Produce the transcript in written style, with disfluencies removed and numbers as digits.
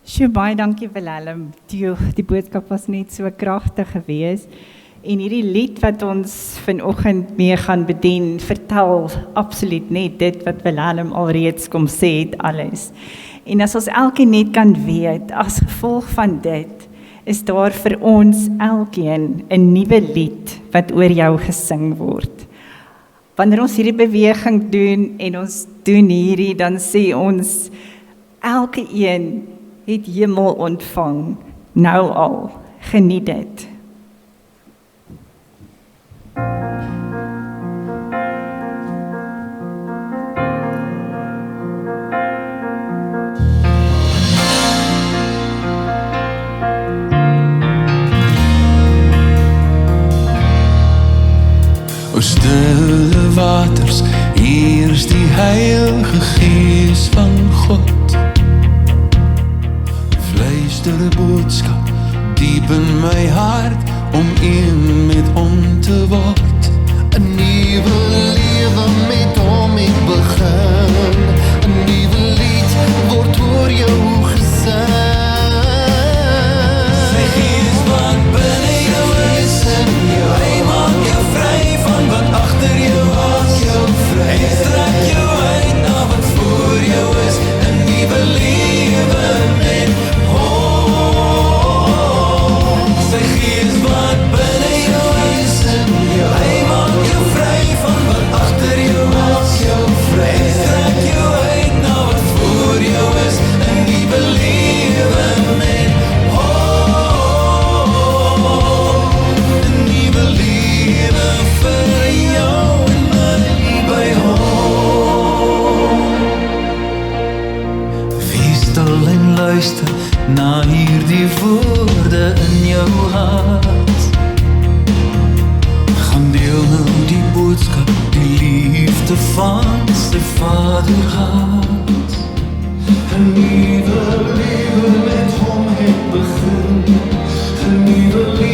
Sjoe, baie dankie Willem. Die boodskap was net so kragtig geweest. En hierdie lied wat ons vanoggend mee gaan bedien, vertel absoluut net dit wat Willem alreeds kom sê het alles. En as ons elkeen net kan weet, as gevolg van dit, is daar vir ons elkeen 'n nuwe lied wat oor jou gesing word. Wanneer ons hierdie beweging doen en ons doen hierdie, dan sê ons, elke een het hemel ontvang, nou al, geniet dit. O stille waters, hier is die heilige gees van God. Fluister 'n boodskap diep in my hart, om een met hom te word. 'n nuwe lewe met hom ek begin, 'n nuwe lied word oor jou gesing. Sy gees wat binne jou is, en hy maak jou vry van wat agter jou was, hy trek jou uit na wat voor jou is, 'n nuwe lewe met hom. Sy gees wat binne jou is, en hy maak jou vry van wat agter jou was, hy trek jou uit na wat voor jou is, 'n nuwe lewe met hom, 'n nuwe lewe vir jou en my by hom. Wees stil en luister na hierdie woorde in jou hart. Gaan deel nou die boodskap, die liefde van sy vaderhart. 'n nuwe lewe met hom het begin, 'n nuwe lewe